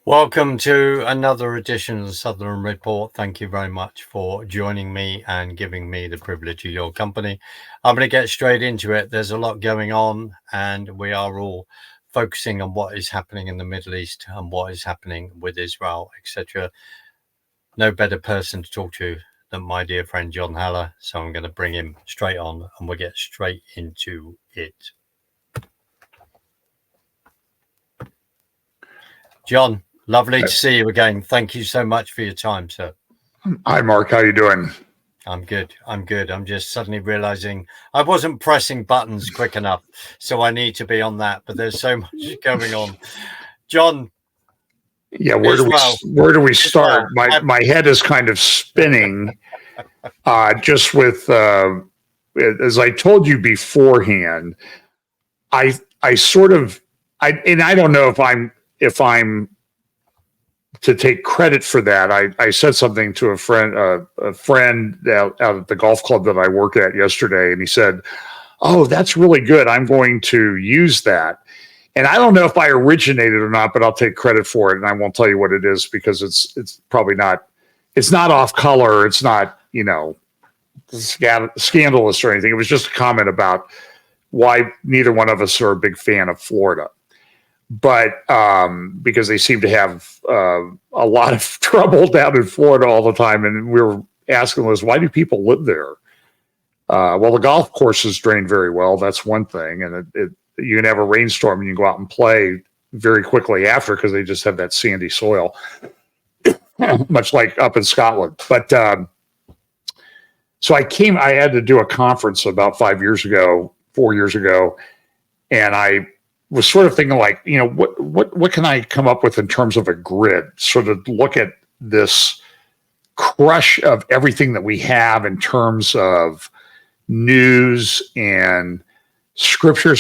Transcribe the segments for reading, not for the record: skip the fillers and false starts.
Welcome to another edition of the Southern Report. Thank you very much for joining me and giving me the privilege of your company. I'm going to get straight into it. There's a lot going on, and we are all focusing on what is happening in the Middle East and what is happening with Israel, etc. No better person to talk to than my dear friend John Haller. So I'm going to bring him straight on and we'll get straight into it. John, lovely to see you again. Thank you so much for your time, sir. Hi, Mark. How you doing? I'm good. I'm just suddenly realizing I wasn't pressing buttons quick enough, so I need to be on that. But there's so much going on. John. Yeah, where do we start? My head is kind of spinning. Just with as I told you beforehand, I don't know if I'm to take credit for that. I said something to a friend out at the golf club that I work at yesterday, and he said, "Oh, that's really good. I'm going to use that." And I don't know if I originated or not, but I'll take credit for it, and I won't tell you what it is because it's probably not. It's not off color. It's not scandalous or anything. It was just a comment about why neither one of us are a big fan of Florida. But because they seem to have a lot of trouble down in Florida all the time. And we were asking us, why do people live there? Well, the golf courses drain very well. That's one thing. And you can have a rainstorm and you can go out and play very quickly after because they just have that sandy soil, much like up in Scotland. But so I had to do a conference about 4 years ago, and I was sort of thinking like, what can I come up with in terms of a grid, sort of look at this crush of everything that we have in terms of news and scripture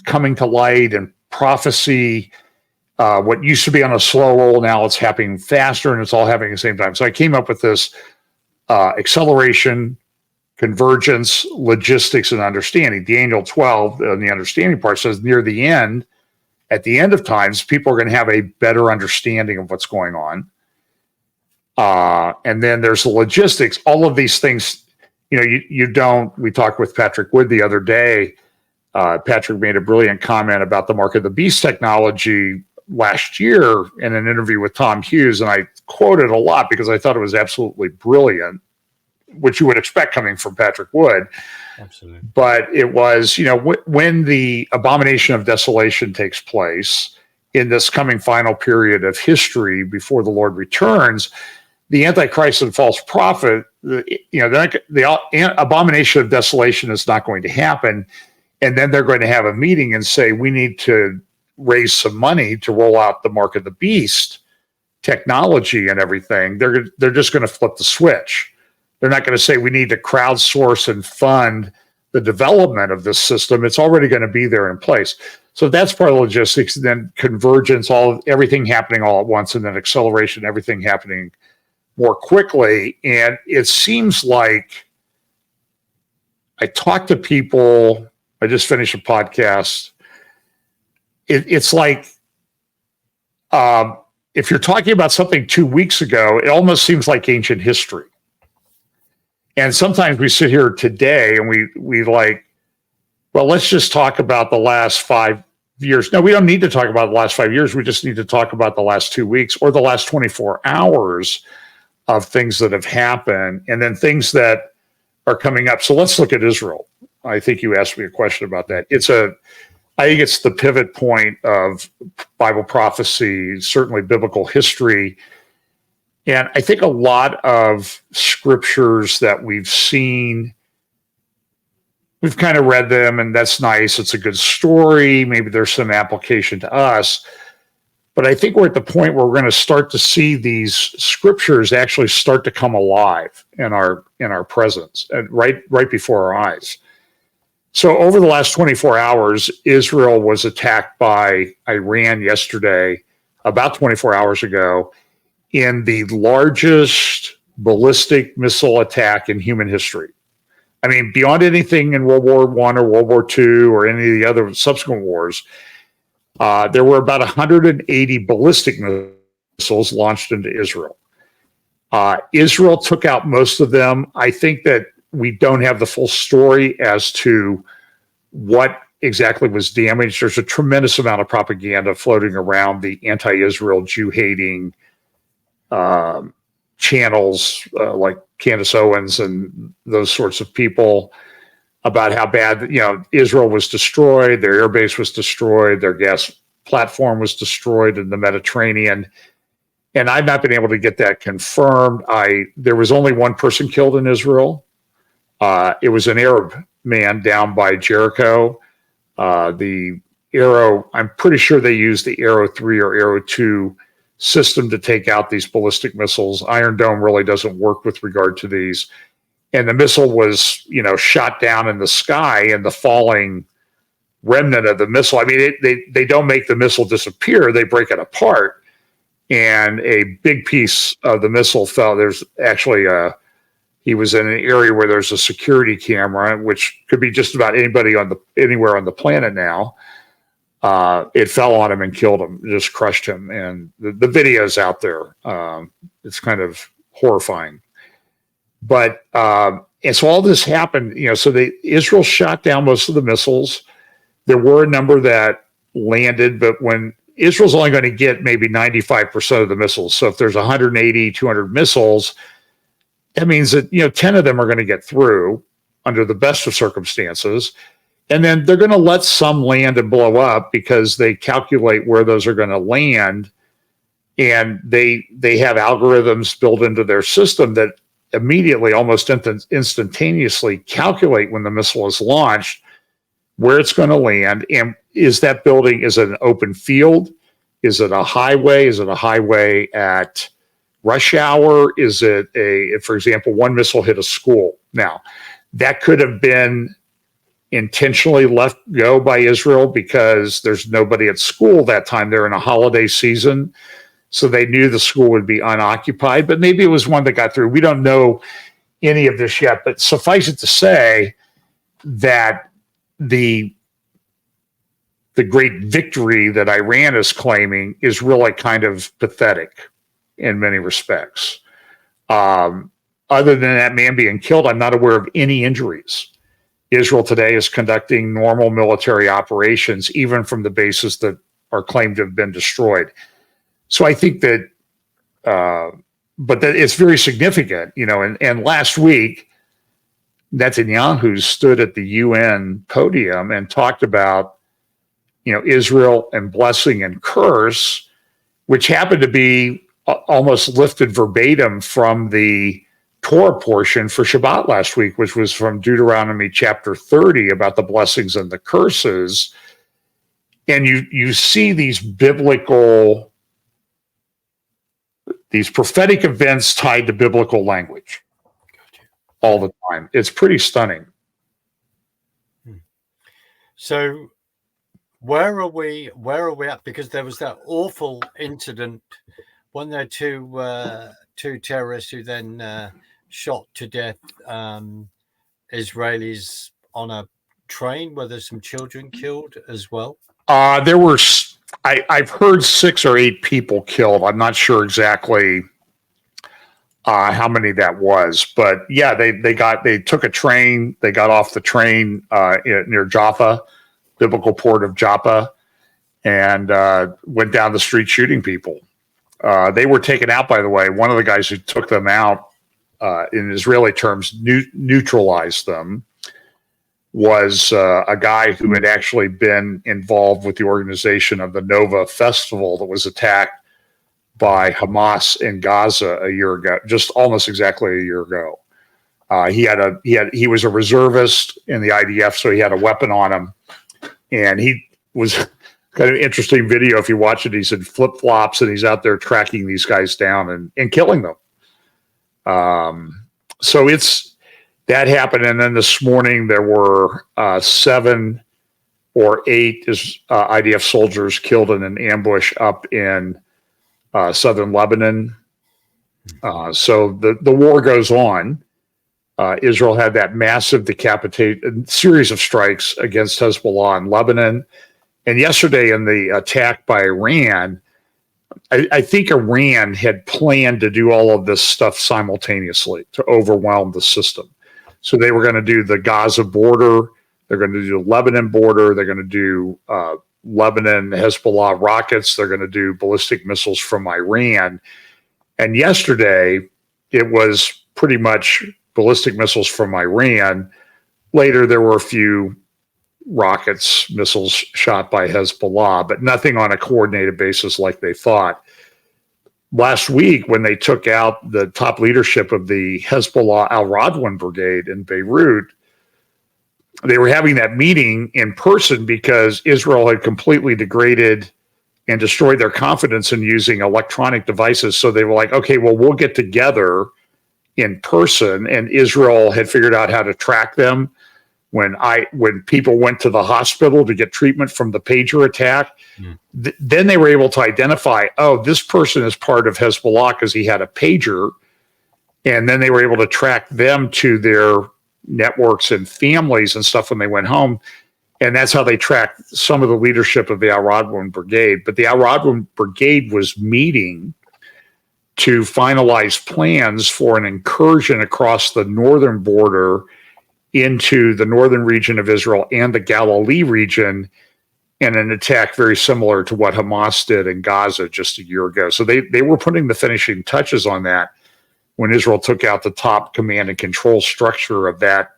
coming to light and prophecy. What used to be on a slow roll, now it's happening faster, and it's all happening at the same time. So I came up with this acceleration, convergence, logistics, and understanding. Daniel 12, the understanding part says at the end of times, people are going to have a better understanding of what's going on. And then there's the logistics. All of these things, we talked with Patrick Wood the other day. Patrick made a brilliant comment about the mark of the beast technology last year in an interview with Tom Hughes. And I quoted a lot because I thought it was absolutely brilliant, which you would expect coming from Patrick Wood. Absolutely. But it was, when the abomination of desolation takes place in this coming final period of history before the Lord returns, the Antichrist and false prophet, the abomination of desolation is not going to happen. And then they're going to have a meeting and say, we need to raise some money to roll out the mark of the beast technology and everything. They're just going to flip the switch. They're not going to say we need to crowdsource and fund the development of this system. It's already going to be there in place. So that's part of logistics. And then convergence, everything happening all at once, and then acceleration, everything happening more quickly. And it seems like I talk to people. I just finished a podcast. It's like if you're talking about something 2 weeks ago, it almost seems like ancient history. And sometimes we sit here today and we like, well, let's just talk about the last 5 years. No, we don't need to talk about the last 5 years. We just need to talk about the last 2 weeks or the last 24 hours of things that have happened and then things that are coming up. So let's look at Israel. I think you asked me a question about that. I think it's the pivot point of Bible prophecy, certainly biblical history. And I think a lot of scriptures that we've seen, we've kind of read them, and that's nice. It's a good story. Maybe there's some application to us. But I think we're at the point where we're going to start to see these scriptures actually start to come alive in our presence, and right before our eyes. So over the last 24 hours, Israel was attacked by Iran yesterday, about 24 hours ago, in the largest ballistic missile attack in human history. I mean, beyond anything in World War I or World War II or any of the other subsequent wars, There were about 180 ballistic missiles launched into Israel. Israel took out most of them. I think that we don't have the full story as to what exactly was damaged. There's a tremendous amount of propaganda floating around the anti-Israel, Jew-hating channels like Candace Owens and those sorts of people about how bad, Israel was destroyed, their air base was destroyed, their gas platform was destroyed in the Mediterranean. And I've not been able to get that confirmed. There was only one person killed in Israel. It was an Arab man down by Jericho. The Arrow, I'm pretty sure they used the Arrow 3 or Arrow 2 system to take out these ballistic missiles. Iron Dome really doesn't work with regard to these. And the missile was, shot down in the sky, and the falling remnant of the missile, I mean, they don't make the missile disappear, they break it apart. And a big piece of the missile fell. There's actually he was in an area where there's a security camera, which could be just about anybody anywhere on the planet now. It fell on him and killed him, just crushed him. And the video's out there. It's kind of horrifying. But and so all this happened, so Israel shot down most of the missiles. There were a number that landed, but when Israel's only going to get maybe 95% of the missiles. So if there's 180, 200 missiles, that means that, 10 of them are going to get through under the best of circumstances. And then they're going to let some land and blow up because they calculate where those are going to land. And they have algorithms built into their system that immediately, almost instantaneously calculate when the missile is launched, where it's going to land. And is it an open field? Is it a highway? Is it a highway at rush hour? Is it for example, one missile hit a school. Now, that could have been intentionally let go by Israel because there's nobody at school that time. They're in a holiday season, so they knew the school would be unoccupied, but maybe it was one that got through. We don't know any of this yet, but suffice it to say that the great victory that Iran is claiming is really kind of pathetic in many respects. Other than that man being killed, I'm not aware of any injuries. Israel today is conducting normal military operations, even from the bases that are claimed to have been destroyed. So I think that, but that it's very significant, and last week, Netanyahu stood at the UN podium and talked about, Israel and blessing and curse, which happened to be almost lifted verbatim from the Torah portion for Shabbat last week, which was from Deuteronomy chapter 30 about the blessings and the curses. And you see these prophetic events tied to biblical language all the time. It's pretty stunning. So where are we at? Because there was that awful incident when there were two terrorists who then shot to death Israelis on a train where there's some children killed as well. There were, I've heard 6 or 8 people killed. I'm not sure exactly how many that was, but yeah, they took a train. They got off the train near Jaffa, biblical port of Jaffa, and went down the street shooting people. They were taken out, by the way. One of the guys who took them out, in Israeli terms, neutralized them, was a guy who had actually been involved with the organization of the Nova Festival that was attacked by Hamas in Gaza a year ago, just almost exactly a year ago. He was a reservist in the IDF, so he had a weapon on him, and he was kind of interesting video. If you watch it, he's in flip-flops and he's out there tracking these guys down and killing them. So that happened. And then this morning there were 7 or 8 IDF soldiers killed in an ambush up in southern Lebanon. So the war goes on. Israel had that massive series of strikes against Hezbollah in Lebanon. And yesterday in the attack by Iran, I think Iran had planned to do all of this stuff simultaneously to overwhelm the system. So they were going to do the Gaza border, they're going to do the Lebanon border, they're going to do Lebanon Hezbollah rockets, they're going to do ballistic missiles from Iran. And yesterday, it was pretty much ballistic missiles from Iran. Later, there were a few rockets, missiles shot by Hezbollah, but nothing on a coordinated basis like they thought. Last week, when they took out the top leadership of the Hezbollah al-Radwan brigade in Beirut, they were having that meeting in person because Israel had completely degraded and destroyed their confidence in using electronic devices. So they were like, okay, well, we'll get together in person. And Israel had figured out how to track them. When people went to the hospital to get treatment from the pager attack, then they were able to identify, oh, this person is part of Hezbollah because he had a pager. And then they were able to track them to their networks and families and stuff when they went home. And that's how they tracked some of the leadership of the al-Radwan brigade. But the al-Radwan brigade was meeting to finalize plans for an incursion across the northern border into the northern region of Israel and the Galilee region, and an attack very similar to what Hamas did in Gaza just a year ago. So they were putting the finishing touches on that when Israel took out the top command and control structure of that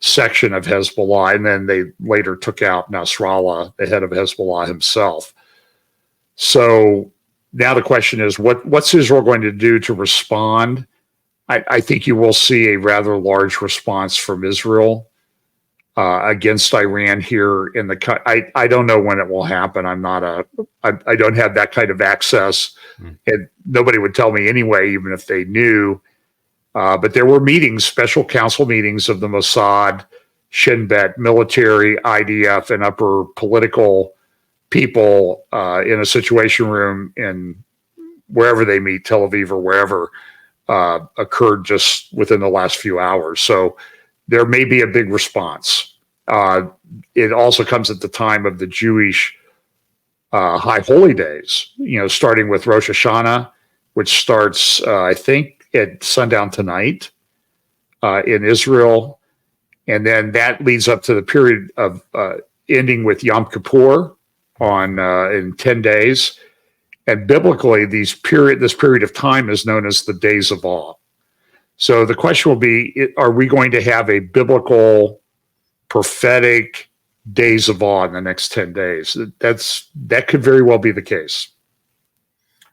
section of Hezbollah, and then they later took out Nasrallah, the head of Hezbollah himself. So now the question is, what's Israel going to do to respond? I think you will see a rather large response from Israel against Iran here in the. I don't know when it will happen. I don't have that kind of access, and nobody would tell me anyway, even if they knew. But there were meetings, special council meetings of the Mossad, Shin Bet, military, IDF, and upper political people in a situation room in wherever they meet, Tel Aviv or wherever, occurred just within the last few hours. So there may be a big response. It also comes at the time of the Jewish high holy days, starting with Rosh Hashanah, which starts, I think, at sundown tonight in Israel. And then that leads up to the period of ending with Yom Kippur in 10 days. And biblically, this period of time is known as the days of awe. So the question will be, are we going to have a biblical, prophetic days of awe in the next 10 days? That could very well be the case.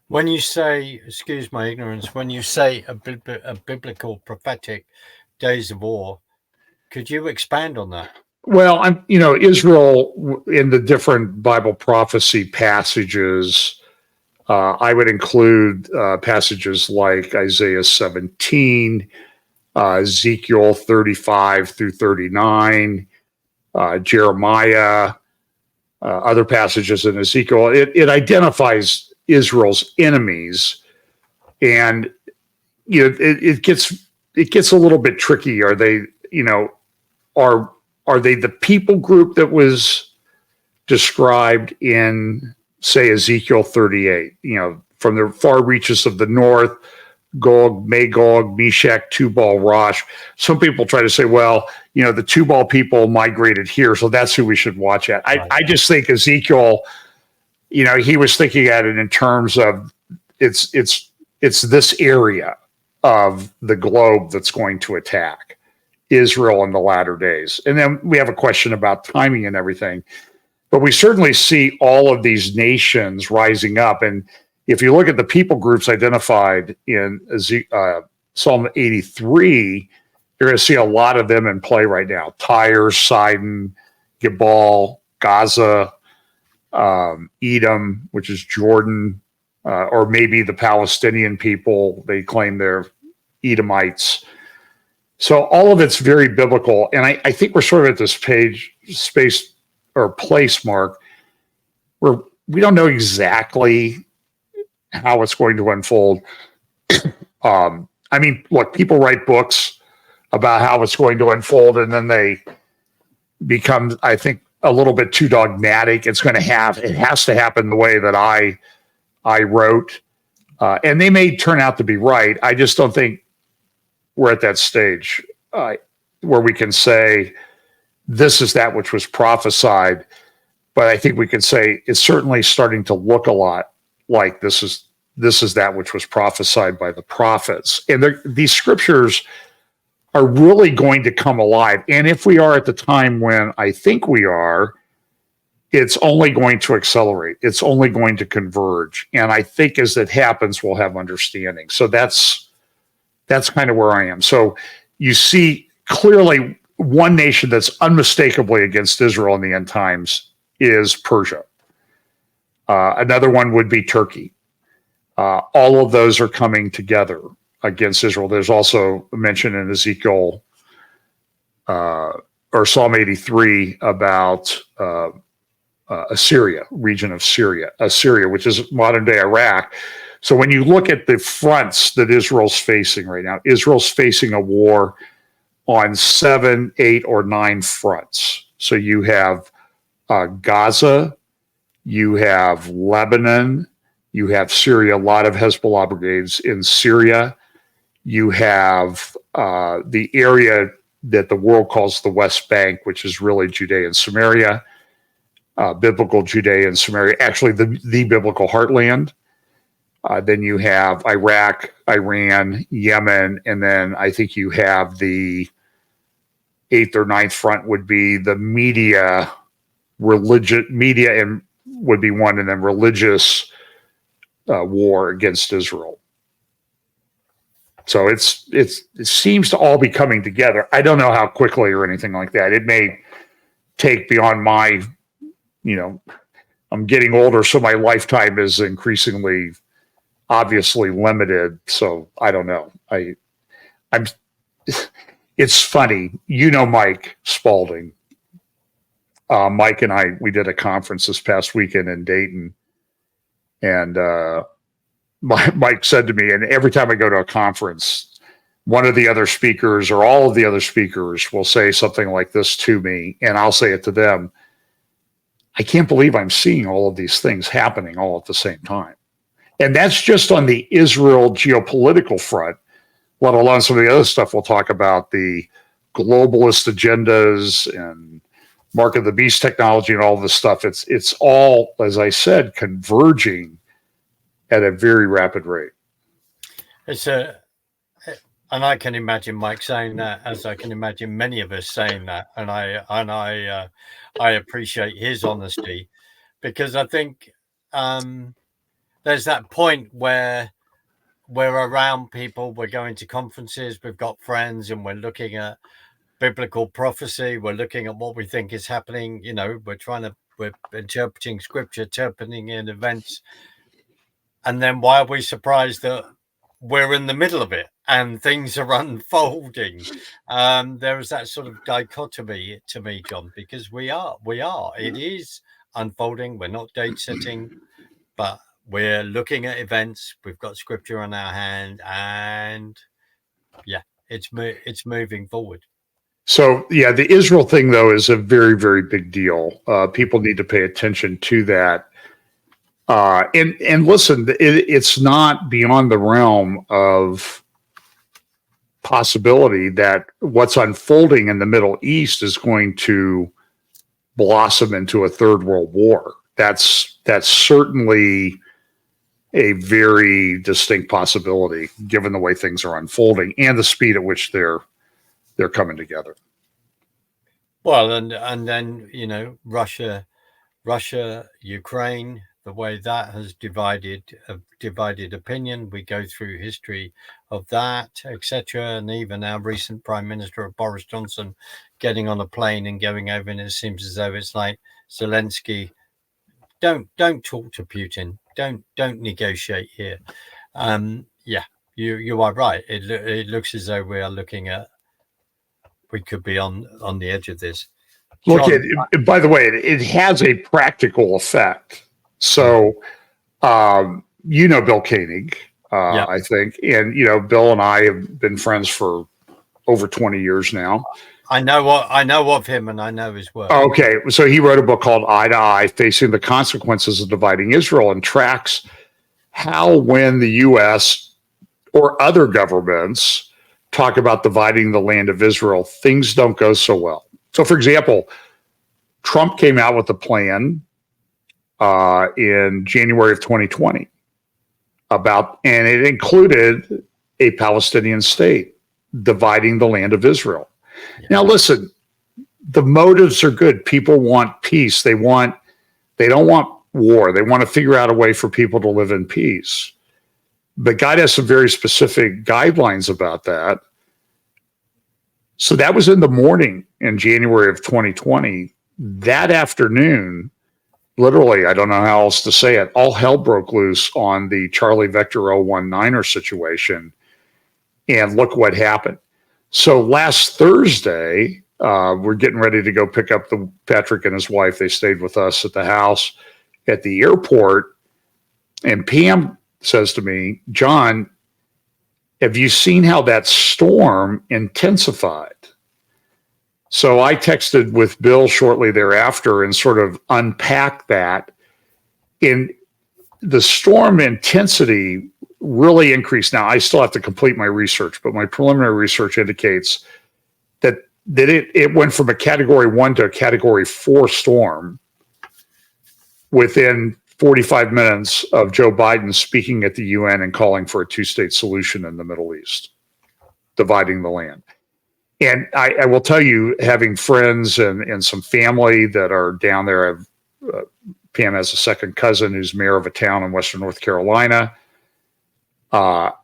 When you say, excuse my ignorance, when you say a biblical, prophetic days of awe, could you expand on that? Well, Israel in the different Bible prophecy passages, I would include passages like Isaiah 17, Ezekiel 35 through 39, Jeremiah, other passages in Ezekiel. It identifies Israel's enemies, and it gets a little bit tricky. Are they are they the people group that was described in, say, Ezekiel 38, from the far reaches of the north, Gog, Magog, Meshach, Tubal, Rosh. Some people try to say, well, the Tubal people migrated here, so that's who we should watch at. I just think Ezekiel, he was thinking at it in terms of it's this area of the globe that's going to attack Israel in the latter days. And then we have a question about timing and everything. But we certainly see all of these nations rising up. And if you look at the people groups identified in Psalm 83, you're going to see a lot of them in play right now. Tyre, Sidon, Gebal, Gaza, Edom, which is Jordan, or maybe the Palestinian people. They claim they're Edomites. So all of it's very biblical. And I think we're sort of at this space or place, Mark, where we don't know exactly how it's going to unfold. Look, people write books about how it's going to unfold, and then they become, I think, a little bit too dogmatic. It has to happen the way that I wrote. And they may turn out to be right. I just don't think we're at that stage where we can say this is that which was prophesied. But I think we can say it's certainly starting to look a lot like this is that which was prophesied by the prophets. And these scriptures are really going to come alive. And if we are at the time when I think we are, it's only going to accelerate. It's only going to converge. And I think as that happens, we'll have understanding. So that's kind of where I am. So you see clearly one nation that's unmistakably against Israel in the end times is Persia. Another one would be Turkey. All of those are coming together against Israel. There's also mention in Ezekiel or Psalm 83 about Assyria, region of Syria, which is modern day Iraq. So when you look at the fronts that Israel's facing right now, Israel's facing a war on 7, 8, or 9 fronts. So you have Gaza, you have Lebanon, you have Syria, a lot of Hezbollah brigades in Syria. You have the area that the world calls the West Bank, which is really Judea and Samaria, biblical Judea and Samaria, actually the biblical heartland. Then you have Iraq, Iran, Yemen, and then I think you have the 8th or 9th front would be the media and would be one, and then religious war against Israel. So it seems to all be coming together. I don't know how quickly or anything like that. It may take beyond my, I'm getting older, so my lifetime is increasingly obviously limited. So I don't know. It's funny. Mike Spalding. Mike and I, we did a conference this past weekend in Dayton. And Mike said to me, and every time I go to a conference, one of the other speakers or all of the other speakers will say something like this to me, and I'll say it to them. I can't believe I'm seeing all of these things happening all at the same time. And that's just on the Israel geopolitical front, let alone some of the other stuff we'll talk about, the globalist agendas and mark of the beast technology and all this stuff. It's all, as I said, converging at a very rapid rate. And I can imagine Mike saying that, as I can imagine many of us saying that, and I appreciate his honesty, because I think there's that point where we're around people, we're going to conferences, we've got friends, and we're looking at biblical prophecy, we're looking at what we think is happening, we're interpreting scripture, interpreting in events, and then why are we surprised that we're in the middle of it and things are unfolding? There is that sort of dichotomy to me, John, because we are, it is unfolding. We're not date setting, but we're looking at events. We've got scripture on our hand, and it's moving forward. So, the Israel thing, though, is a very, very big deal. People need to pay attention to that. And listen, it's not beyond the realm of possibility that what's unfolding in the Middle East is going to blossom into a third world war. That's certainly a very distinct possibility, given the way things are unfolding and the speed at which they're coming together. Well, and then Russia, Ukraine, the way that has divided opinion. We go through history of that, etc. And even our recent Prime Minister, Boris Johnson, getting on a plane and going over, and it seems as though it's like Zelensky, don't talk to Putin, don't negotiate here. You are right. It looks as though we could be on the edge of this. John, by the way, it has a practical effect. So, Bill Koenig, I think, and Bill and I have been friends for over 20 years now. I know of him, and I know his work. Okay, so he wrote a book called Eye to Eye, Facing the Consequences of Dividing Israel, and tracks how when the U.S. or other governments talk about dividing the land of Israel, things don't go so well. So, for example, Trump came out with a plan in January of 2020 and it included a Palestinian state dividing the land of Israel. Yeah. Now, listen, the motives are good. People want peace. They don't want war. They want to figure out a way for people to live in peace. But God has some very specific guidelines about that. So that was in the morning in January of 2020. That afternoon, literally, I don't know how else to say it, all hell broke loose on the Charlie Vector 019er situation. And look what happened. So last Thursday, we're getting ready to go pick up Patrick and his wife. They stayed with us at the house at the airport. And Pam says to me, John, have you seen how that storm intensified? So I texted with Bill shortly thereafter and sort of unpacked that. In the storm intensity really increased. Now, I still have to complete my research, but my preliminary research indicates that it went from a category 1 to a category 4 storm within 45 minutes of Joe Biden speaking at the UN and calling for a two-state solution in the Middle East, dividing the land. And I will tell you, having friends and some family that are down there, Pam has a second cousin who's mayor of a town in Western North Carolina.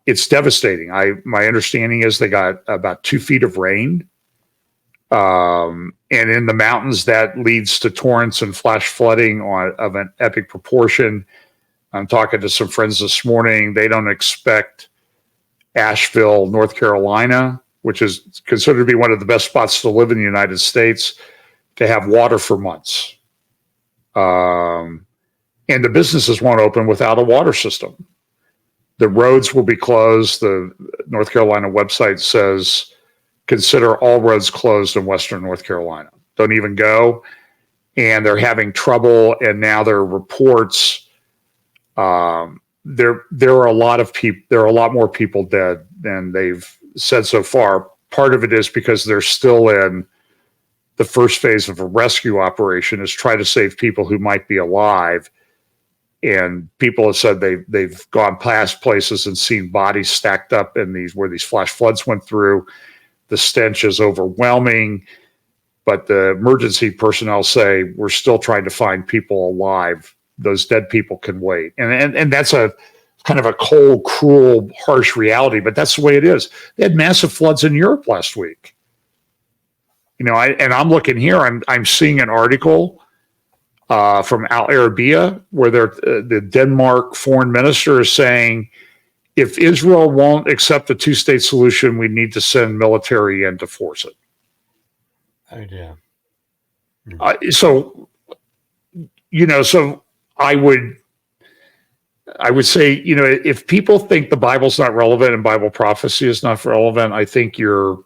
It's devastating. My understanding is they got about 2 feet of rain. And in the mountains, that leads to torrents and flash flooding of an epic proportion. I'm talking to some friends this morning. They don't expect Asheville, North Carolina, which is considered to be one of the best spots to live in the United States, to have water for months. And the businesses won't open without a water system. The roads will be closed. The North Carolina website says, consider all roads closed in Western North Carolina. Don't even go. And they're having trouble. And now there are reports. There are a lot of people. There are a lot more people dead than they've said so far. Part of it is because they're still in the first phase of a rescue operation, is try to save people who might be alive. And people have said they've gone past places and seen bodies stacked up in where these flash floods went through. The stench is overwhelming, but the emergency personnel say we're still trying to find people alive. Those dead people can wait. And that's a kind of a cold, cruel, harsh reality, but that's the way it is. They had massive floods in Europe last week. I'm looking here, I'm seeing an article from Al Arabiya where the Denmark foreign minister is saying, if Israel won't accept the two-state solution, we need to send military in to force it. Oh, yeah. So I would say, if people think the Bible's not relevant and Bible prophecy is not relevant, I think you're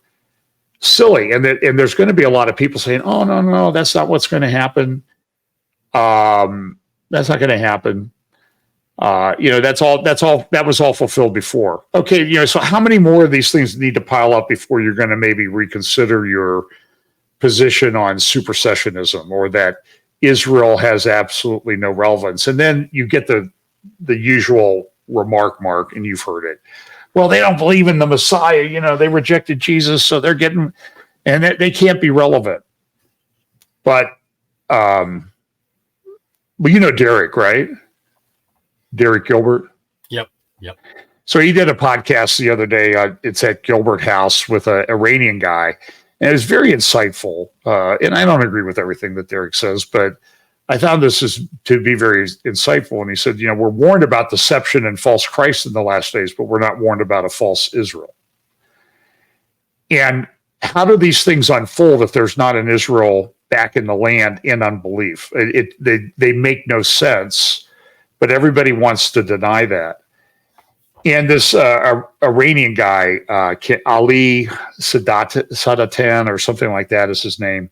silly. And there's going to be a lot of people saying, oh, no, that's not what's going to happen. That's not going to happen. That was all fulfilled before. Okay. So how many more of these things need to pile up before you're going to maybe reconsider your position on supersessionism, or that Israel has absolutely no relevance? And then you get the usual remark, Mark, and you've heard it. Well, they don't believe in the Messiah. They rejected Jesus, so they're getting, and they can't be relevant. But, Derek, right? Derek Gilbert. Yep. So he did a podcast the other day. It's at Gilbert House with an Iranian guy, and it was very insightful. And I don't agree with everything that Derek says, but I found this to be very insightful. And he said, we're warned about deception and false Christ in the last days, but we're not warned about a false Israel. And how do these things unfold if there's not an Israel back in the land in unbelief? They make no sense, but everybody wants to deny that. And this Iranian guy, Ali Sadatan or something like that is his name,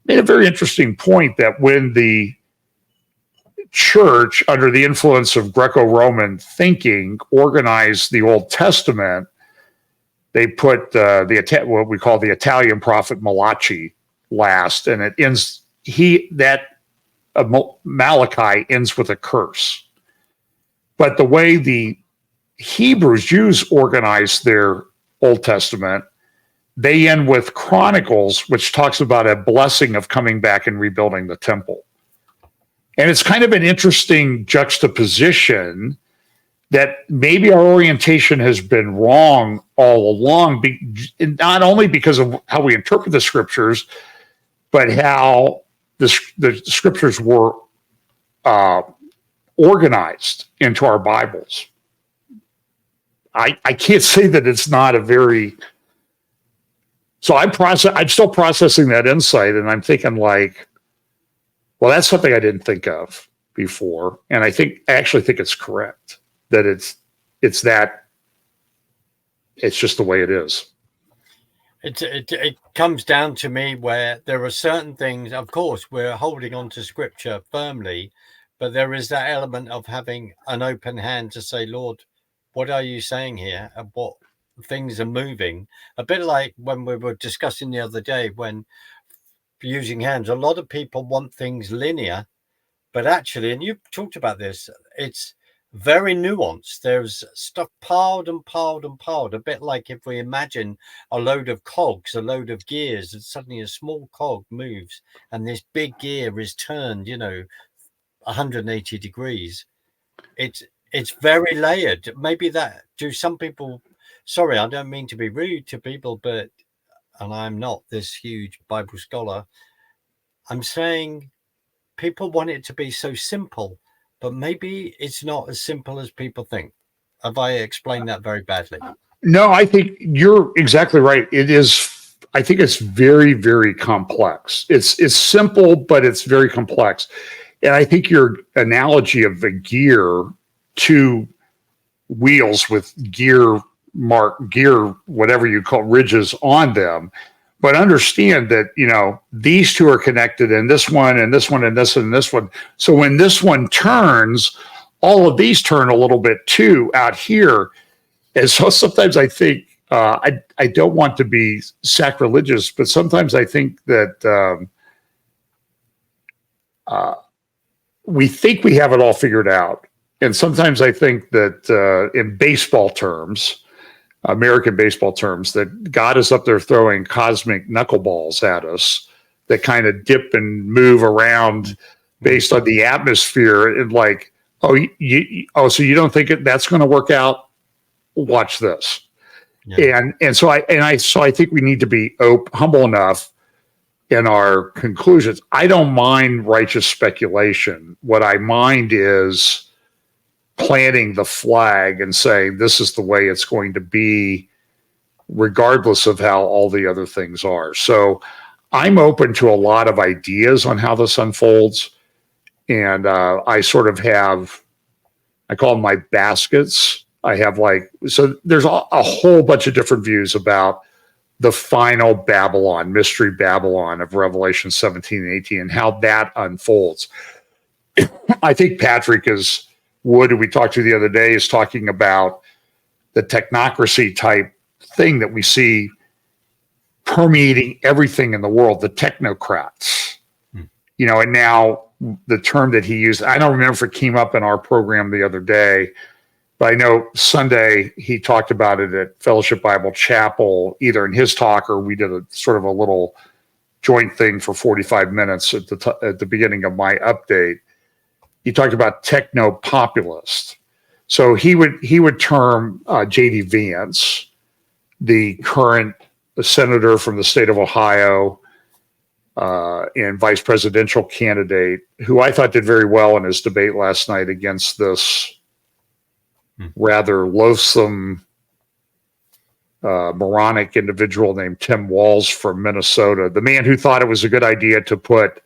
made a very interesting point that when the church, under the influence of Greco-Roman thinking, organized the Old Testament, they put what we call the Italian prophet Malachi last, and it ends. Malachi ends with a curse. But the way the Hebrews, Jews, organized their Old Testament, they end with Chronicles, which talks about a blessing of coming back and rebuilding the temple. And it's kind of an interesting juxtaposition that maybe our orientation has been wrong all along, not only because of how we interpret the scriptures, but how the scriptures were organized into our Bibles. I can't say that it's not a very... So I'm still processing that insight, and I'm thinking like, well, that's something I didn't think of before, and I actually think it's correct that it's just the way it is. It comes down to me where there are certain things, of course, we're holding on to scripture firmly, but there is that element of having an open hand to say, Lord, what are you saying here? And what things are moving? A bit like when we were discussing the other day, when using hands, a lot of people want things linear, but actually, and you talked about this, it's very nuanced. There's stuff piled and piled and piled, a bit like if we imagine a load of cogs, a load of gears, and suddenly a small cog moves and this big gear is turned, 180 degrees. It's very layered. Maybe to some people, sorry, I don't mean to be rude to people, but, and I'm not this huge Bible scholar, I'm saying people want it to be so simple, but maybe it's not as simple as people think. Have I explained that very badly? No, I think you're exactly right. It is. I think it's very, very complex. It's simple, but it's very complex. And I think your analogy of the gear, two wheels with gear, whatever you call ridges on them, but understand that, these two are connected, and this one and this one and this and this one. So when this one turns, all of these turn a little bit too out here. And so sometimes I think, I don't want to be sacrilegious, but sometimes I think that we think we have it all figured out. And sometimes I think that in baseball terms, American baseball terms, that God is up there throwing cosmic knuckleballs at us that kind of dip and move around based on the atmosphere. And like, so you don't think that's going to work out? Watch this. Yeah. And so I think we need to be humble enough in our conclusions. I don't mind righteous speculation. What I mind is planting the flag and saying this is the way it's going to be, regardless of how all the other things are. So I'm open to a lot of ideas on how this unfolds. And I sort of I call them my baskets. I have so there's a whole bunch of different views about the final Babylon, mystery Babylon of Revelation 17 and 18 and how that unfolds. I think Patrick Wood, who we talked to the other day, is talking about the technocracy type thing that we see permeating everything in the world, the technocrats. And now the term that he used, I don't remember if it came up in our program the other day, but I know Sunday he talked about it at Fellowship Bible Chapel, either in his talk or we did a sort of a little joint thing for 45 minutes at the beginning of my update. He talked about techno-populist. So he would term J.D. Vance, the current senator from the state of Ohio and vice presidential candidate, who I thought did very well in his debate last night against this rather loathsome, moronic individual named Tim Walz from Minnesota, the man who thought it was a good idea to put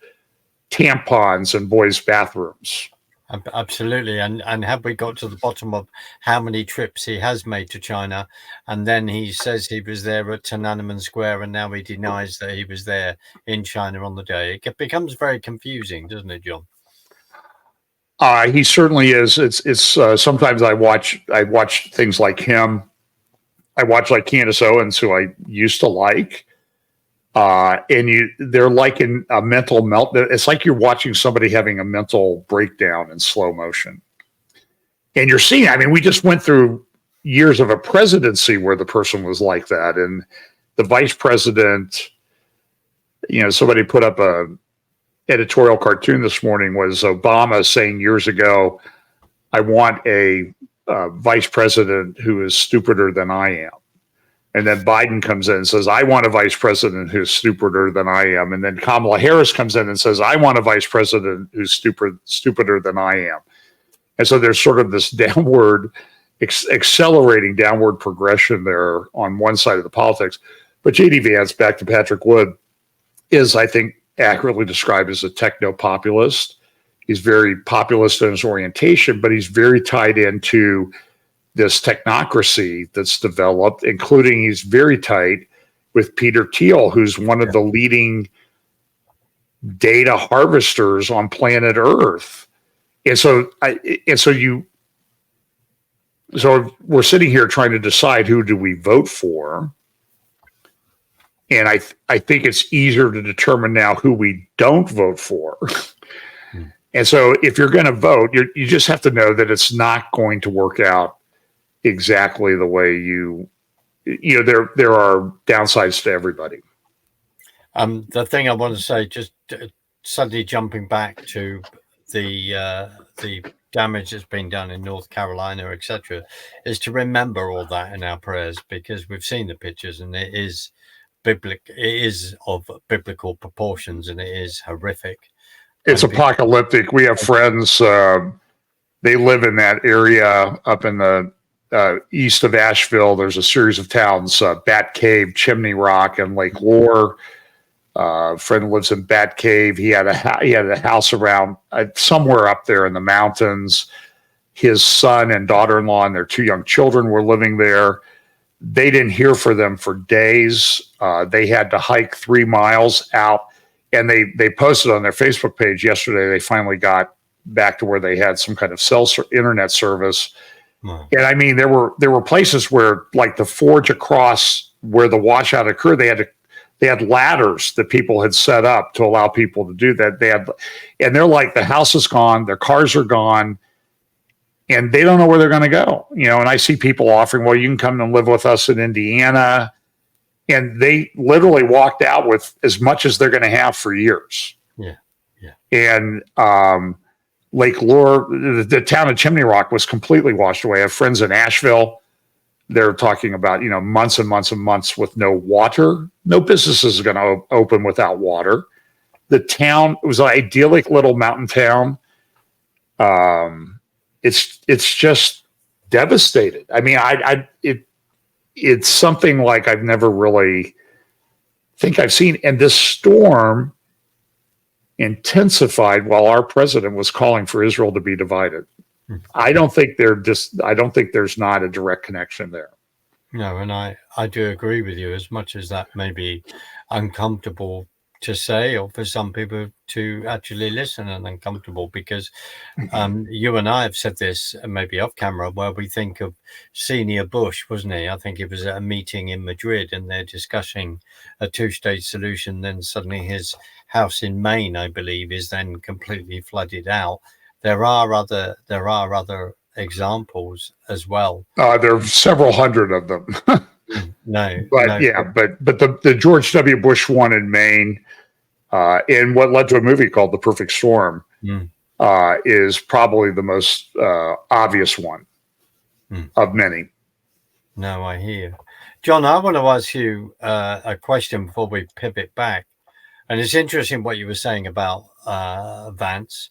tampons in boys' bathrooms. Absolutely. And have we got to the bottom of how many trips he has made to China? And then he says he was there at Tiananmen Square, and now he denies that he was there in China on the day. It becomes very confusing, doesn't it, John? He certainly is. It's sometimes I watch things like him. I watch like Candace Owens, who I used to like. And they're like in a mental melt. It's like you're watching somebody having a mental breakdown in slow motion. And you're seeing, I mean, we just went through years of a presidency where the person was like that. And the vice president, somebody put up a editorial cartoon this morning, was Obama saying years ago, I want a vice president who is stupider than I am. And then Biden comes in and says, I want a vice president who's stupider than I am. And then Kamala Harris comes in and says, I want a vice president who's stupider than I am. And so there's sort of this downward, accelerating downward progression there on one side of the politics. But J.D. Vance, back to Patrick Wood, is, I think, accurately described as a techno-populist. He's very populist in his orientation, but he's very tied into this technocracy that's developed, including he's very tight with Peter Thiel, who's one of the leading data harvesters on planet Earth. And so we're sitting here trying to decide who do we vote for. And I think it's easier to determine now who we don't vote for. And so if you're going to vote, you just have to know that it's not going to work out exactly the way there are downsides to everybody. The thing I want to say, just suddenly jumping back to the damage that's been done in North Carolina, etc., is to remember all that in our prayers, because we've seen the pictures and it is of biblical proportions and it is horrific. It's apocalyptic. We have friends, they live in that area up in the east of Asheville. There's a series of towns, Bat Cave, Chimney Rock, and Lake Lore. A friend lives in Bat Cave. He had a house around somewhere up there in the mountains. His son and daughter-in-law and their two young children were living there. They didn't hear from them for days. They had to hike 3 miles out, and they posted on their Facebook page yesterday. They finally got back to where they had some kind of internet service. Wow. And I mean, there were places where, like the forge across where the washout occurred, they had ladders that people had set up to allow people to do that. And they're like, the house is gone, their cars are gone, and they don't know where they're going to go. And I see people offering, well, you can come and live with us in Indiana. And they literally walked out with as much as they're going to have for years. Yeah. Yeah. And Lake Lure, the town of Chimney Rock, was completely washed away. I have friends in Asheville. They're talking about, months and months and months with no water. No businesses are going to open without water. The town, it was an idyllic little mountain town. It's just devastated. I mean, it's something like I've never really think I've seen. And this storm intensified while our president was calling for Israel to be divided. I don't think there's not a direct connection there. No, and I do agree with you, as much as that may be uncomfortable to say, or for some people to actually listen, and uncomfortable, because you and I have said this maybe off camera, where we think of Senior Bush, wasn't he? I think it was at a meeting in Madrid and they're discussing a 2-state solution. Then suddenly his house in Maine, I believe, is then completely flooded out. There are other examples as well. There are several hundred of them. But the George W. Bush one in Maine, and what led to a movie called The Perfect Storm, is probably the most obvious one of many. No, I hear. John, I want to ask you a question before we pivot back. And it's interesting what you were saying about Vance,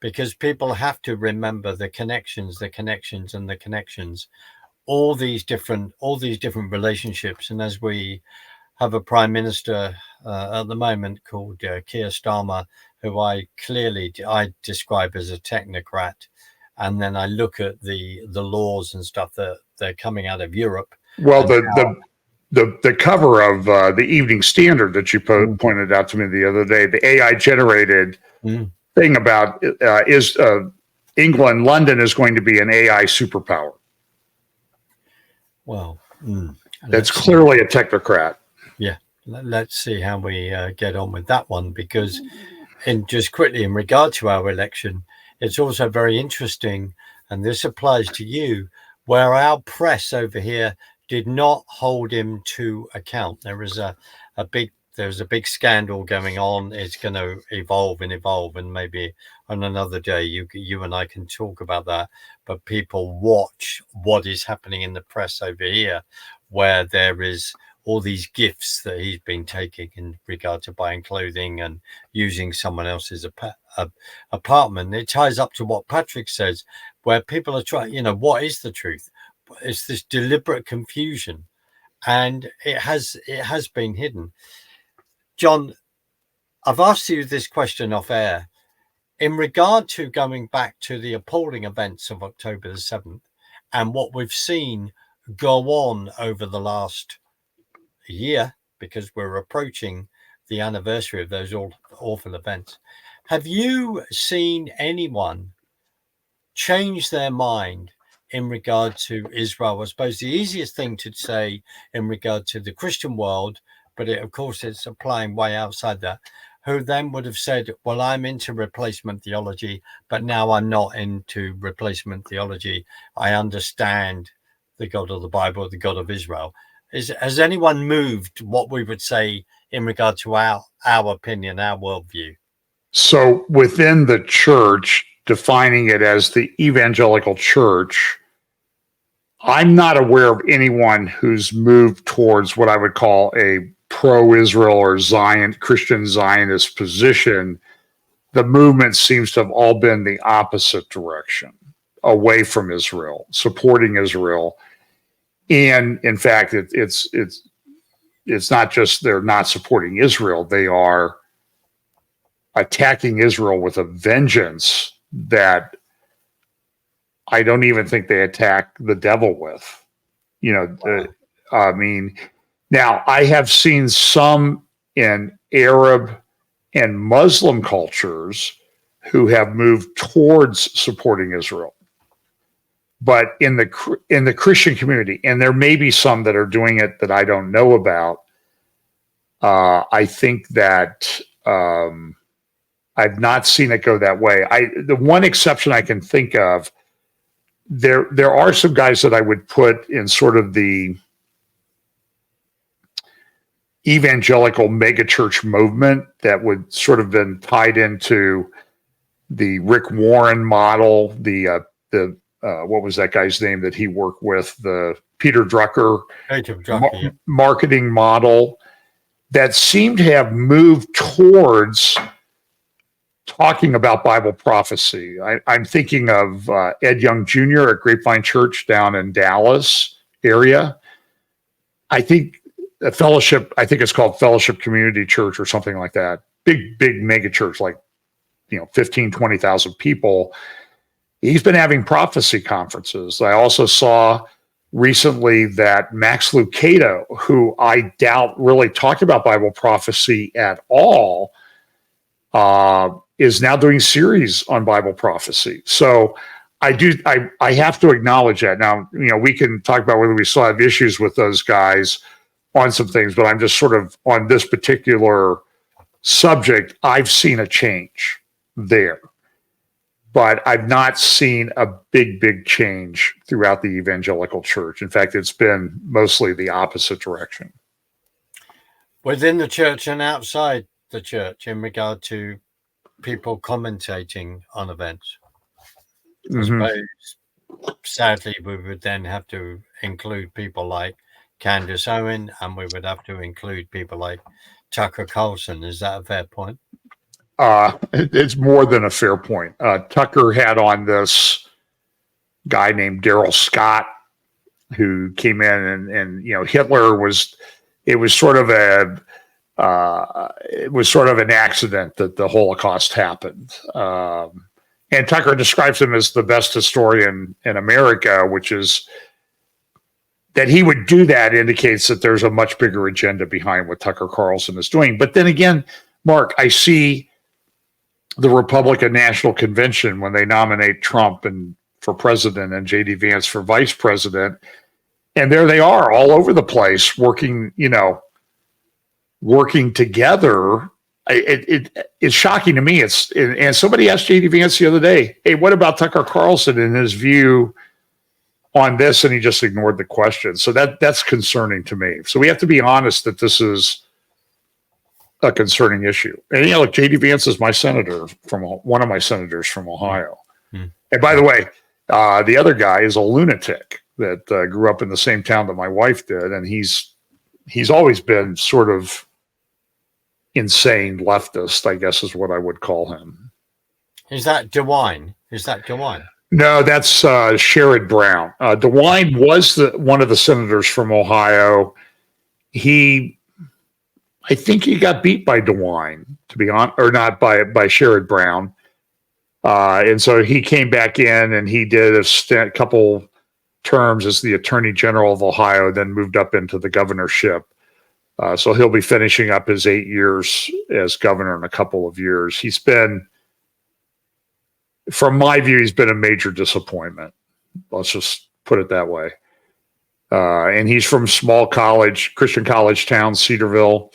because people have to remember the connections, and the connections, all these different relationships. And as we have a prime minister at the moment called Keir Starmer, who I describe as a technocrat. And then I look at the laws and stuff that they're coming out of Europe. Well, the cover of the Evening Standard that you pointed out to me the other day, the AI generated thing about is England, London is going to be an AI superpower. Well, that's clearly a technocrat. Yeah, let's see how we get on with that one, because just quickly in regard to our election, it's also very interesting, and this applies to you, where our press over here did not hold him to account. There was a big scandal going on. It's going to evolve, and maybe on another day you and I can talk about that. But people watch what is happening in the press over here, where there is all these gifts that he's been taking in regard to buying clothing and using someone else's apartment. It ties up to what Patrick says, where people are trying, what is the truth? It's this deliberate confusion, and it has been hidden. John, I've asked you this question off air in regard to going back to the appalling events of October the 7th and what we've seen go on over the last year, because we're approaching the anniversary of those awful events. Have you seen anyone change their mind in regard to Israel? I suppose the easiest thing to say in regard to the Christian world, but of course it's applying way outside that, who then would have said, well, I'm into replacement theology, but now I'm not into replacement theology. I understand the God of the Bible, the God of Israel. Has anyone moved what we would say in regard to our opinion, our worldview? So within the church, defining it as the evangelical church, I'm not aware of anyone who's moved towards what I would call a pro-Israel or Christian Zionist position. The movement seems to have all been the opposite direction, away from Israel, supporting Israel. And in fact, it's not just they're not supporting Israel, they are attacking Israel with a vengeance that I don't even think they attack the devil with. I mean, now I have seen some in Arab and Muslim cultures who have moved towards supporting Israel. But in the Christian community, and there may be some that are doing it that I don't know about, I think that I've not seen it go that way. The one exception I can think of, there are some guys that I would put in sort of the evangelical megachurch movement that would sort of been tied into the Rick Warren model, the what was that guy's name that he worked with, the Peter Drucker marketing model, that seemed to have moved towards talking about Bible prophecy. I'm thinking of Ed Young Jr. at Grapevine Church down in Dallas area. I think a fellowship, I think it's called Fellowship Community Church or something like that. Big mega church, like 15, 20,000 people. He's been having prophecy conferences. I also saw recently that Max Lucado, who I doubt really talked about Bible prophecy at all, is now doing series on Bible prophecy. So I have to acknowledge that. Now, we can talk about whether we still have issues with those guys on some things, but I'm just sort of on this particular subject, I've seen a change there. But I've not seen a big change throughout the evangelical church. In fact, it's been mostly the opposite direction. Within the church and outside the church in regard to people commentating on events. I suppose, sadly, we would then have to include people like Candace Owen, and we would have to include people like Tucker Carlson. Is that a fair point? It's more than a fair point. Tucker had on this guy named Daryl Scott, who came in and Hitler was it was sort of an accident that the Holocaust happened. And Tucker describes him as the best historian in America, which is that he would do that indicates that there's a much bigger agenda behind what Tucker Carlson is doing. But then again, Mark, I see the Republican National Convention when they nominate Trump for president and J.D. Vance for vice president. And there they are all over the place working together. It's shocking to me. And somebody asked J.D. Vance the other day, hey, what about Tucker Carlson and his view on this? And he just ignored the question. So that's concerning to me. So we have to be honest that this is a concerning issue. And look, J.D. Vance is one of my senators from Ohio. And by the way, the other guy is a lunatic that grew up in the same town that my wife did, and he's always been sort of insane leftist, I guess is what I would call him. Is that DeWine? No, that's Sherrod Brown. DeWine was one of the senators from Ohio. I think he got beat by DeWine, to be honest, or not by Sherrod Brown. And so he came back in and he did a couple terms as the Attorney General of Ohio, then moved up into the governorship. So he'll be finishing up his 8 years as governor in a couple of years. He's been, from my view, he's been a major disappointment. Let's just put it that way. And he's from small Christian college town, Cedarville,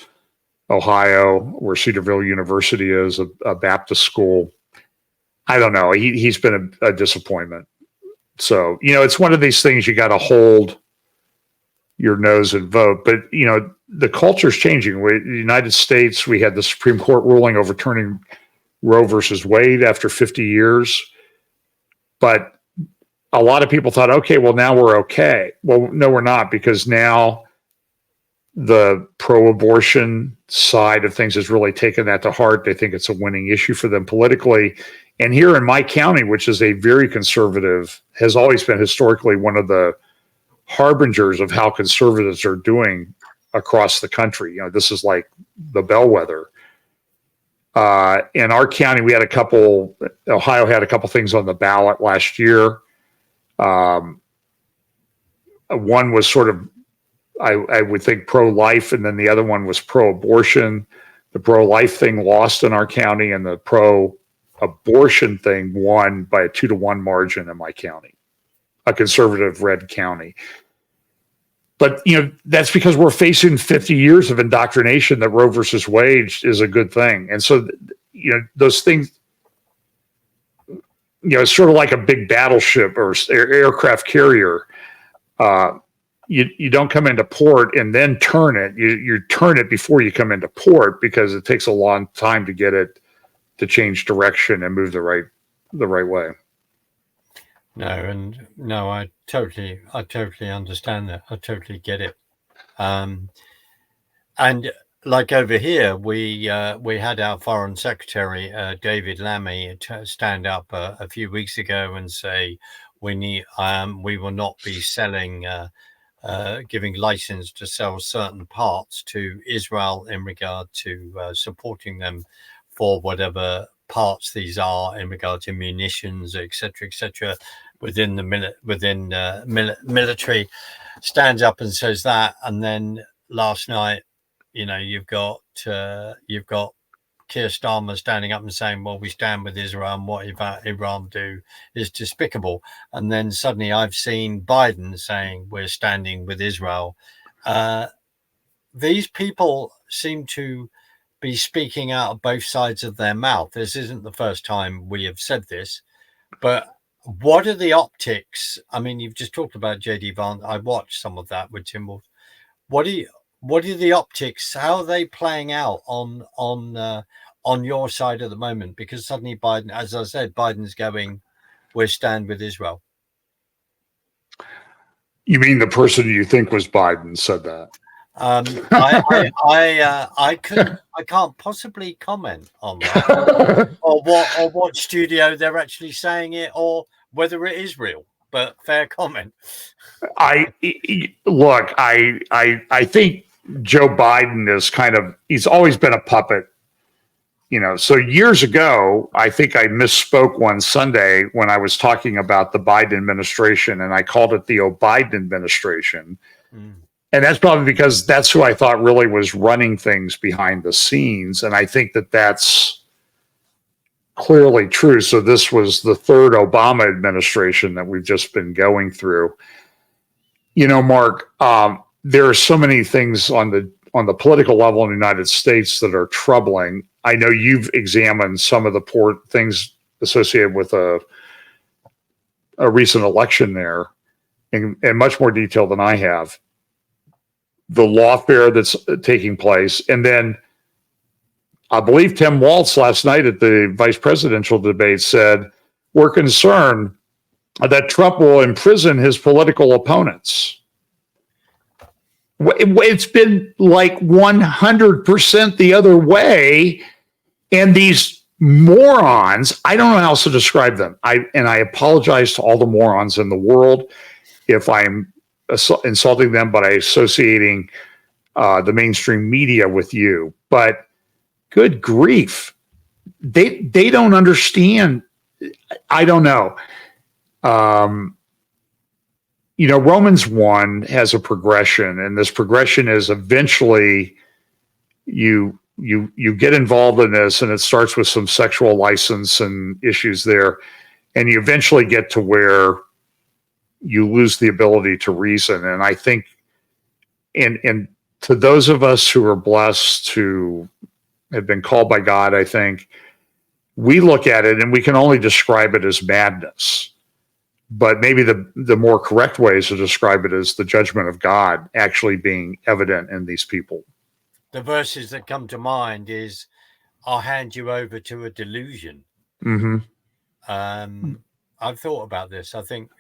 Ohio, where Cedarville University is, a Baptist school. I don't know. He's been a disappointment. So, it's one of these things you got to hold your nose and vote. But, the culture's changing. In the United States, we had the Supreme Court ruling overturning Roe versus Wade after 50 years. But a lot of people thought, okay, well, now we're okay. Well, no, we're not, because now the pro-abortion side of things has really taken that to heart. They think it's a winning issue for them politically. And here in my county, which is a very conservative, has always been historically one of the harbingers of how conservatives are doing across the country. This is like the bellwether. In our county, Ohio had a couple things on the ballot last year. One was sort of, I would think, pro-life, and then the other one was pro-abortion. The pro-life thing lost in our county, and the pro-abortion thing won by a 2-to-1 margin in my county, a conservative red county. But, that's because we're facing 50 years of indoctrination that Roe versus Wade is a good thing. And so, those things, it's sort of like a big battleship or aircraft carrier. You don't come into port and then turn it. You turn it before you come into port, because it takes a long time to get it to change direction and move the right way. No, I totally understand that. I totally get it. And like over here, we had our Foreign Secretary David Lammy stand up a few weeks ago and say we will not be selling, giving license to sell certain parts to Israel in regard to supporting them for whatever parts these are in regard to munitions, etc., within the military. Stands up and says that, and then last night, you've got Keir Starmer standing up and saying, well, we stand with Israel, and what Iran do is despicable. And then suddenly I've seen Biden saying we're standing with Israel. These people seem to be speaking out of both sides of their mouth. This isn't the first time we have said this, but what are the optics? I mean, you've just talked about J.D. Vance. I watched some of that with Tim Wolf. What are the optics? How are they playing out on your side at the moment? Because suddenly Biden, as I said, Biden's going, we stand with Israel. You mean the person you think was Biden said that? I can't possibly comment on that, or what studio they're actually saying it, or whether it is real. But fair comment. I think Joe Biden is he's always been a puppet. So years ago, I think I misspoke one Sunday when I was talking about the Biden administration, and I called it the Biden administration. Mm. And that's probably because that's who I thought really was running things behind the scenes. And I think that that's clearly true. So this was the third Obama administration that we've just been going through. Mark, there are so many things on the political level in the United States that are troubling. I know you've examined some of the things associated with a recent election there in much more detail than I have. The lawfare that's taking place. And then I believe Tim Walz last night at the vice presidential debate said, we're concerned that Trump will imprison his political opponents. It's been like 100% the other way. And these morons, I don't know how else to describe them. I apologize to all the morons in the world if I'm insulting them by associating the mainstream media with you. But good grief, they don't understand. I don't know. Romans 1 has a progression, and this progression is eventually you get involved in this, and it starts with some sexual license and issues there, and you eventually get to where you lose the ability to reason. And I think, and to those of us who are blessed to have been called by God, I think we look at it and we can only describe it as madness. But maybe the more correct way is to describe it as the judgment of God actually being evident in these people. The verses that come to mind is, I'll hand you over to a delusion. Mm-hmm. I've thought about this. I think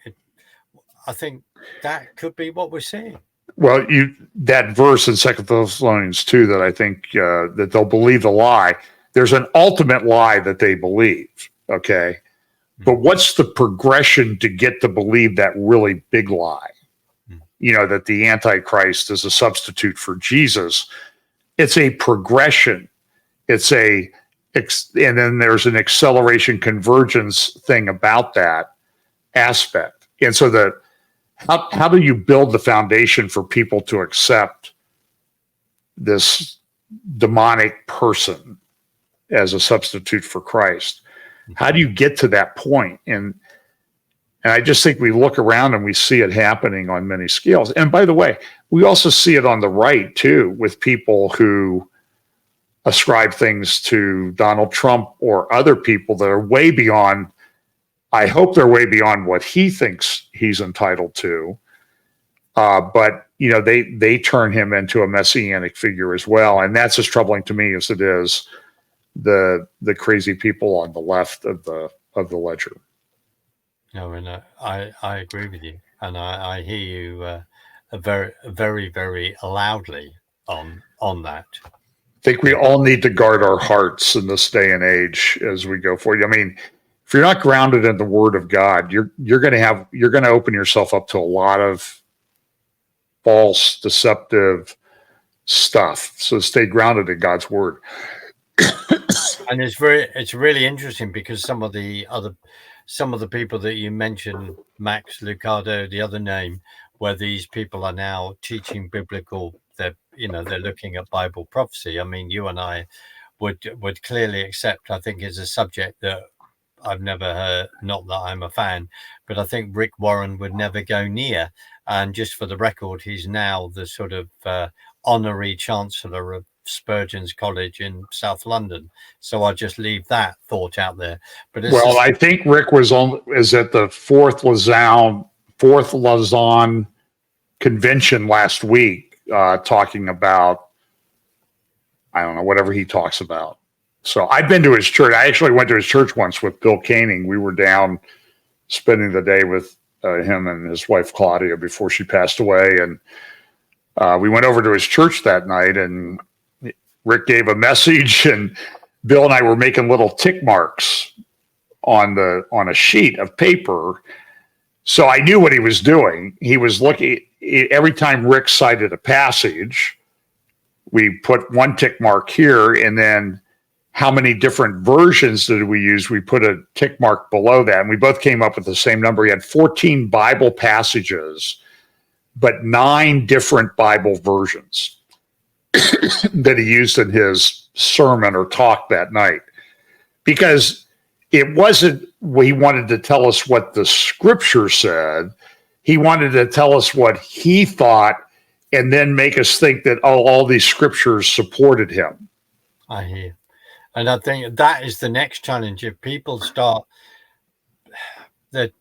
that could be what we're seeing. Well, that verse in 2 Thessalonians 2 that I think that they'll believe the lie. There's an ultimate lie that they believe, okay? Mm-hmm. But what's the progression to get to believe that really big lie? Mm-hmm. That the Antichrist is a substitute for Jesus. It's a progression. And then there's an acceleration convergence thing about that aspect. And so how do you build the foundation for people to accept this demonic person as a substitute for Christ? How do you get to that point? And I just think we look around and we see it happening on many scales. And by the way, we also see it on the right too, with people who ascribe things to Donald Trump or other people that are way beyond, I hope they're way beyond what he thinks he's entitled to. But they turn him into a messianic figure as well. And that's as troubling to me as it is the crazy people on the left of the ledger. No, and I agree with you, and I hear you very, very, very loudly on that. I think we all need to guard our hearts in this day and age as we go forward. I mean, if you're not grounded in the Word of God, you're going to open yourself up to a lot of false, deceptive stuff. So stay grounded in God's Word. And it's really interesting because some of the people that you mentioned, Max Lucado, the other name, where these people are now teaching biblical, they're looking at Bible prophecy. I mean, you and I would clearly accept, I think, is a subject that I've never heard, not that I'm a fan, but I think Rick Warren would never go near. And just for the record, he's now the sort of honorary chancellor of Spurgeon's College in South London. So I'll just leave that thought out there. But I think Rick is at the fourth Lausanne convention last week, talking about, I don't know, whatever he talks about. So I've been to his church. I actually went to his church once with Bill Caning. We were down spending the day with him and his wife Claudia before she passed away, and we went over to his church that night, and Rick gave a message, and Bill and I were making little tick marks on a sheet of paper. So I knew what he was doing. He was looking every time Rick cited a passage, we put one tick mark here, and then how many different versions did we use? We put a tick mark below that, and we both came up with the same number. He had 14 Bible passages, but 9 different Bible versions that he used in his sermon or talk that night. Because it wasn't, he wanted to tell us what the scripture said. He wanted to tell us what he thought and then make us think that, oh, all these scriptures supported him. I hear. And I think that is the next challenge. If people start that,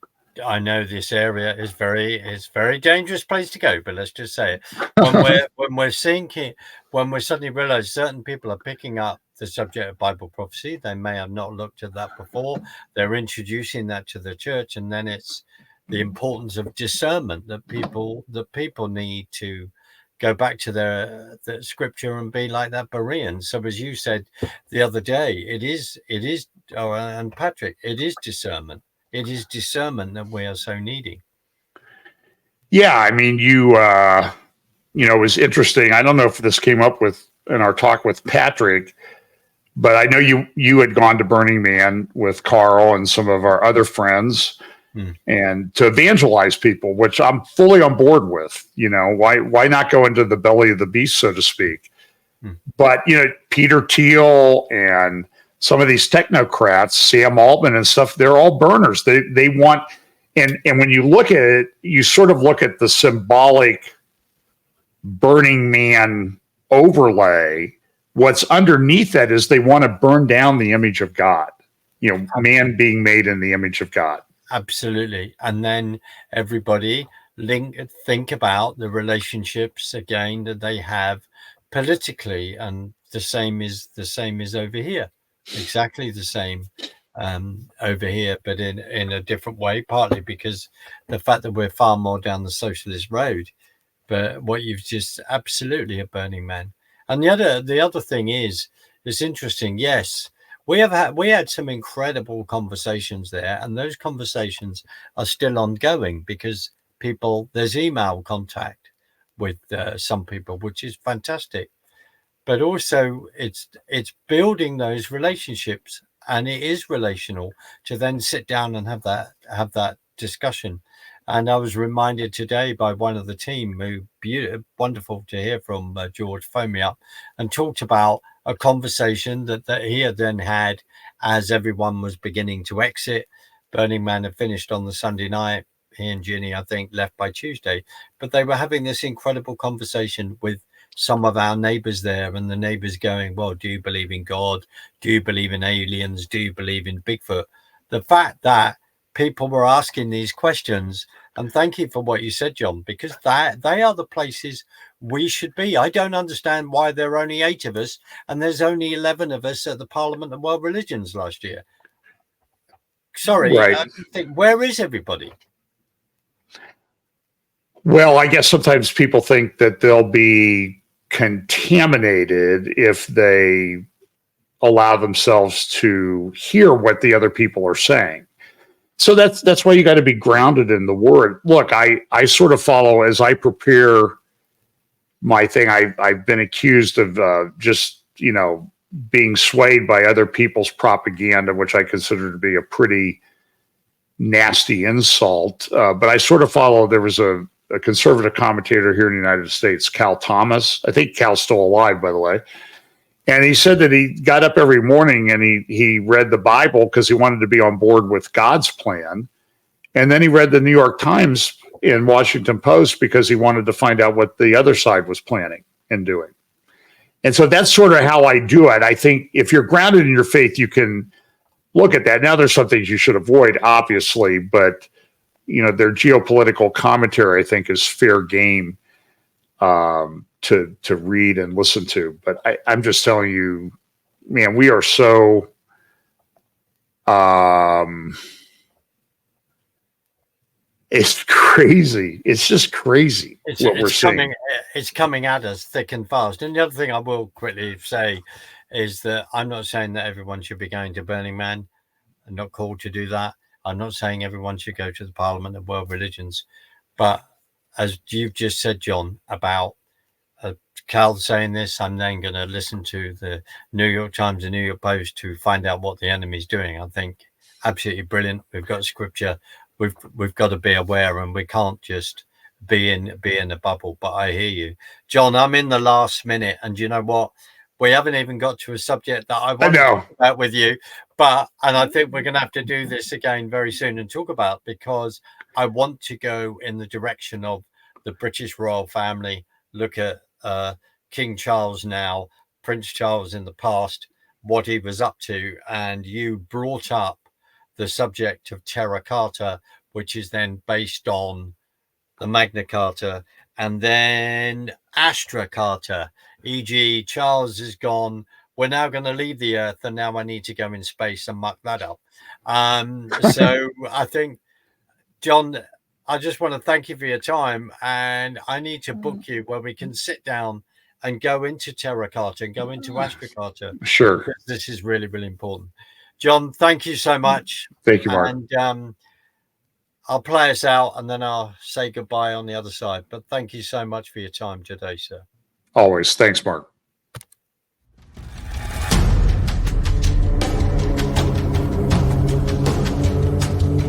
I know this area is very dangerous place to go, but let's just say it. When we're suddenly realize certain people are picking up the subject of Bible prophecy, they may have not looked at that before. They're introducing that to the church, and then it's the importance of discernment that people need to go back to the scripture and be like that Berean. So as you said the other day, it is, and Patrick, it is discernment. It is discernment that we are so needing. Yeah, I mean, it was interesting. I don't know if this came up with in our talk with Patrick, but I know you had gone to Burning Man with Carl and some of our other friends, and to evangelize people, which I'm fully on board with. Why not go into the belly of the beast, so to speak? But Peter Thiel and some of these technocrats, Sam Altman and stuff, they're all burners. They want, and when you look at it, you sort of look at the symbolic Burning Man overlay. What's underneath that is they want to burn down the image of God, man being made in the image of God. Absolutely. And then everybody think about the relationships again that they have politically, and the same is over here. Exactly the same over here, but in a different way, partly because the fact that we're far more down the socialist road. But what you've just absolutely a Burning Man. And the other thing is, it's interesting. Yes, we had some incredible conversations there, and those conversations are still ongoing because there's email contact with some people, which is fantastic. But also it's building those relationships, and it is relational to then sit down and have that discussion. And I was reminded today by one of the team wonderful to hear from George phoned me up and talked about a conversation that he had then had as everyone was beginning to exit. Burning Man had finished on the Sunday night. He and Ginny, I think, left by Tuesday. But they were having this incredible conversation with some of our neighbors there, and the neighbors going, well, do you believe in God? Do you believe in aliens? Do you believe in Bigfoot? The fact that people were asking these questions, and thank you for what you said, John, because they are the places we should be. I don't understand why there are only 8 of us and there's only 11 of us at the Parliament of World Religions last year. Sorry, right. I think, where is everybody? Well, I guess sometimes people think that they'll be contaminated if they allow themselves to hear what the other people are saying. So that's why you got to be grounded in the word. Look, I sort of follow as I prepare my thing. I've been accused of just, being swayed by other people's propaganda, which I consider to be a pretty nasty insult. But I sort of follow, there was a conservative commentator here in the United States, Cal Thomas. I think Cal's still alive, by the way. And he said that he got up every morning and he read the Bible because he wanted to be on board with God's plan. And then he read the New York Times and Washington Post because he wanted to find out what the other side was planning and doing. And so that's sort of how I do it. I think if you're grounded in your faith, you can look at that. Now, there's some things you should avoid, obviously, but their geopolitical commentary, I think, is fair game to read and listen to. But I'm just telling you, man, we are so it's crazy. It's just crazy what we're seeing. It's coming at us thick and fast. And the other thing I will quickly say is that I'm not saying that everyone should be going to Burning Man. I'm not called to do that. I'm not saying everyone should go to the Parliament of World Religions. But as you've just said, John, about Cal saying this, I'm then going to listen to the New York Times and New York Post to find out what the enemy's doing. I think absolutely brilliant. We've got scripture. We've got to be aware, and we can't just be in a bubble. But I hear you, John. I'm in the last minute, and you know what? We haven't even got to a subject that I wanted to talk about with you, and I think we're going to have to do this again very soon and talk about, because I want to go in the direction of the British royal family. Look at King Charles now, Prince Charles in the past, what he was up to, and you brought up the subject of Terra Carta, which is then based on the Magna Carta, and then Astra Carta, e.g. Charles is gone, we're now going to leave the earth, and now I need to go in space and muck that up. So I think, John, I just want to thank you for your time, and I need to book you where we can sit down and go into Terra Carta and go into Astra Carta. Sure. Because this is really, really important. John, thank you so much. Thank you, Mark. And I'll play us out, and then I'll say goodbye on the other side. But thank you so much for your time today, sir. Always. Thanks, Mark.